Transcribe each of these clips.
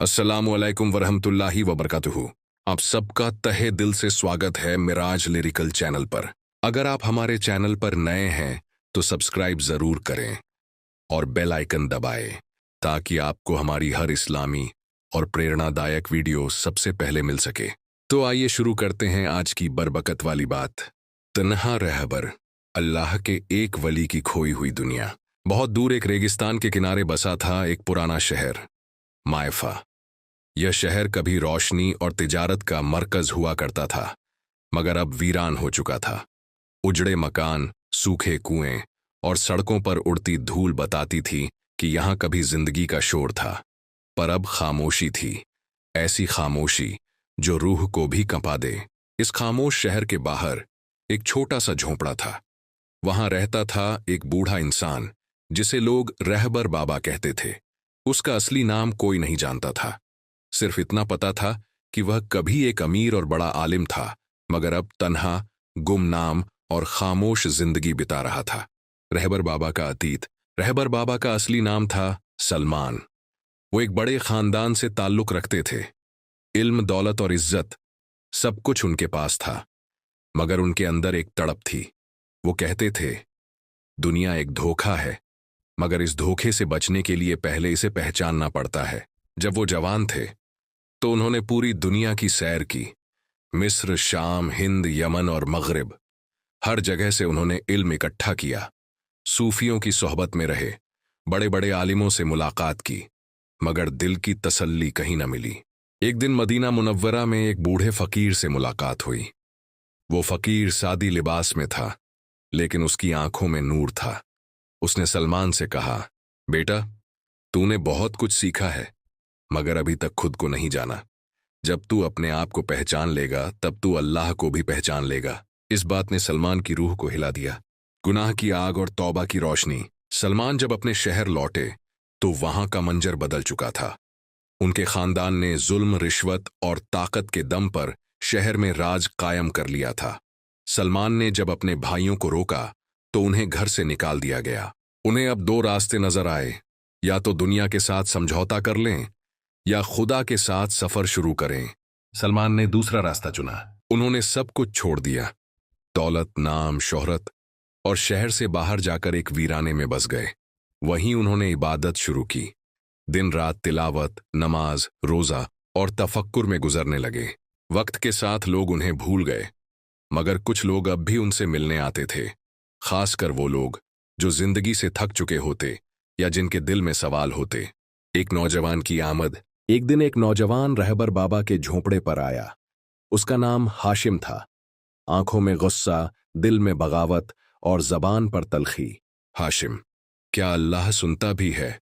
अस्सलामुअलैकुम वरहमतुल्लाहि वबरकातुहू। आप सबका तहे दिल से स्वागत है मिराज लिरिकल चैनल पर। अगर आप हमारे चैनल पर नए हैं तो सब्सक्राइब जरूर करें और बेल आइकन दबाएं ताकि आपको हमारी हर इस्लामी और प्रेरणादायक वीडियो सबसे पहले मिल सके। तो आइए शुरू करते हैं आज की बरबकत वाली बात। तन्हा रहबर, अल्लाह के एक वली की खोई हुई दुनिया। बहुत दूर एक रेगिस्तान के किनारे बसा था एक पुराना शहर, मायफा। यह शहर कभी रोशनी और तिजारत का मरकज हुआ करता था, मगर अब वीरान हो चुका था। उजड़े मकान, सूखे कुएं और सड़कों पर उड़ती धूल बताती थी कि यहां कभी जिंदगी का शोर था। पर अब खामोशी थी, ऐसी खामोशी जो रूह को भी कंपा दे। इस खामोश शहर के बाहर एक छोटा सा झोंपड़ा था। वहां रहता था एक बूढ़ा इंसान जिसे लोग रहबर बाबा कहते थे। उसका असली नाम कोई नहीं जानता था, सिर्फ इतना पता था कि वह कभी एक अमीर और बड़ा आलिम था, मगर अब तन्हा, गुमनाम और खामोश जिंदगी बिता रहा था। रहबर बाबा का अतीत। रहबर बाबा का असली नाम था सलमान। वो एक बड़े खानदान से ताल्लुक रखते थे। इल्म, दौलत और इज्जत सब कुछ उनके पास था, मगर उनके अंदर एक तड़प थी। वो कहते थे, दुनिया एक धोखा है, मगर इस धोखे से बचने के लिए पहले इसे पहचानना पड़ता है। जब वो जवान थे तो उन्होंने पूरी दुनिया की सैर की। मिस्र, शाम, हिंद, यमन और मगरिब, हर जगह से उन्होंने इल्म इकट्ठा किया। सूफियों की सोहबत में रहे, बड़े बड़े आलिमों से मुलाकात की, मगर दिल की तसल्ली कहीं न मिली। एक दिन मदीना मुनव्वरा में एक बूढ़े फकीर से मुलाकात हुई। वो फकीर सादी लिबास में था, लेकिन उसकी आंखों में नूर था। उसने सलमान से कहा, बेटा, तूने बहुत कुछ सीखा है, मगर अभी तक खुद को नहीं जाना। जब तू अपने आप को पहचान लेगा तब तू अल्लाह को भी पहचान लेगा। इस बात ने सलमान की रूह को हिला दिया। गुनाह की आग और तौबा की रोशनी। सलमान जब अपने शहर लौटे तो वहां का मंजर बदल चुका था। उनके खानदान ने जुल्म, रिश्वत और ताकत के दम पर शहर में राज कायम कर लिया था। सलमान ने जब अपने भाइयों को रोका तो उन्हें घर से निकाल दिया गया। उन्हें अब दो रास्ते नजर आए, या तो दुनिया के साथ समझौता कर लें या खुदा के साथ सफर शुरू करें। सलमान ने दूसरा रास्ता चुना। उन्होंने सब कुछ छोड़ दिया, दौलत, नाम, शोहरत, और शहर से बाहर जाकर एक वीराने में बस गए। वहीं उन्होंने इबादत शुरू की। दिन रात तिलावत, नमाज, रोजा और तफक्कुर में गुजरने लगे। वक्त के साथ लोग उन्हें भूल गए, मगर कुछ लोग अब भी उनसे मिलने आते थे, खासकर वो लोग जो जिंदगी से थक चुके होते या जिनके दिल में सवाल होते। एक नौजवान की आमद। एक दिन एक नौजवान रहबर बाबा के झोंपड़े पर आया। उसका नाम हाशिम था। आंखों में गुस्सा, दिल में बगावत और जबान पर तलखी। हाशिम, क्या अल्लाह सुनता भी है?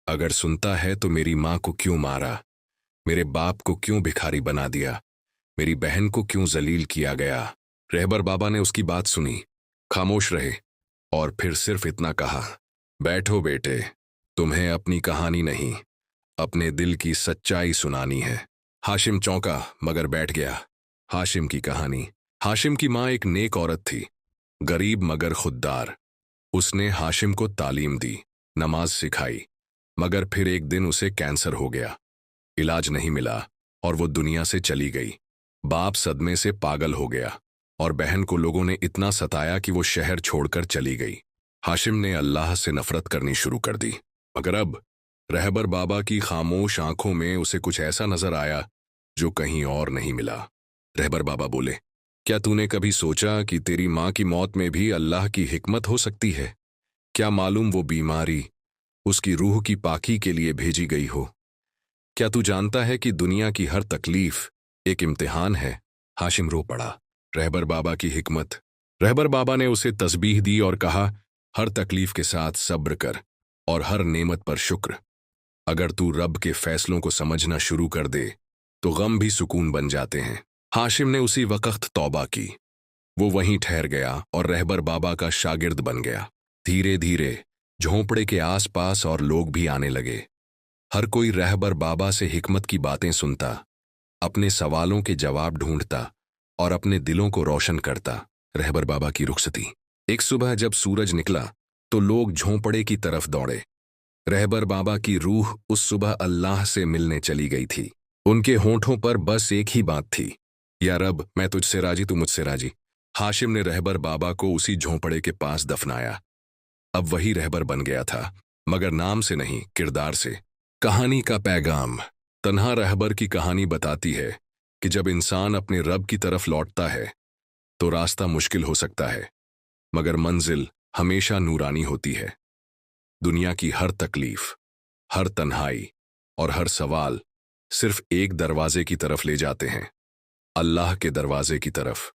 अगर सुनता है तो मेरी माँ को क्यों मारा? मेरे बाप को क्यों भिखारी बना दिया? मेरी बहन को क्यों जलील किया गया? रहबर बाबा ने उसकी बात सुनी, खामोश रहे और फिर सिर्फ इतना कहा, बैठो बेटे, तुम्हें अपनी कहानी नहीं, अपने दिल की सच्चाई सुनानी है। हाशिम चौंका मगर बैठ गया। हाशिम की कहानी। हाशिम की माँ एक नेक औरत थी, गरीब मगर खुददार। उसने हाशिम को तालीम दी, नमाज सिखाई, मगर फिर एक दिन उसे कैंसर हो गया। इलाज नहीं मिला और वो दुनिया से चली गई। बाप सदमे से पागल हो गया और बहन को लोगों ने इतना सताया कि वो शहर छोड़कर चली गई। हाशिम ने अल्लाह से नफरत करनी शुरू कर दी, मगर अब रहबर बाबा की खामोश आंखों में उसे कुछ ऐसा नजर आया जो कहीं और नहीं मिला। रहबर बाबा बोले, क्या तूने कभी सोचा कि तेरी माँ की मौत में भी अल्लाह की हिकमत हो सकती है? क्या मालूम वो बीमारी उसकी रूह की पाकी के लिए भेजी गई हो? क्या तू जानता है कि दुनिया की हर तकलीफ एक इम्तिहान है? हाशिम रो पड़ा। रहबर बाबा की हिकमत। रहबर बाबा ने उसे तस्बीह दी और कहा, हर तकलीफ के साथ सब्र कर और हर नेमत पर शुक्र। अगर तू रब के फैसलों को समझना शुरू कर दे तो गम भी सुकून बन जाते हैं। हाशिम ने उसी वक्त तौबा की। वो वहीं ठहर गया और रहबर बाबा का शागिर्द बन गया। धीरे धीरे झोंपड़े के आसपास और लोग भी आने लगे। हर कोई रहबर बाबा से हिकमत की बातें सुनता, अपने सवालों के जवाब ढूंढता और अपने दिलों को रोशन करता। रहबर बाबा की रुखसती। एक सुबह जब सूरज निकला तो लोग झोंपड़े की तरफ दौड़े। रहबर बाबा की रूह उस सुबह अल्लाह से मिलने चली गई थी। उनके होंठों पर बस एक ही बात थी, या रब, मैं तुझसे राजी, तू मुझसे राजी। हाशिम ने रहबर बाबा को उसी झोंपड़े के पास दफनाया। अब वही रहबर बन गया था, मगर नाम से नहीं, किरदार से। कहानी का पैगाम। तन्हा रहबर की कहानी बताती है कि जब इंसान अपने रब की तरफ लौटता है तो रास्ता मुश्किल हो सकता है, मगर मंजिल हमेशा नूरानी होती है। दुनिया की हर तकलीफ, हर तन्हाई और हर सवाल सिर्फ एक दरवाजे की तरफ ले जाते हैं, अल्लाह के दरवाजे की तरफ।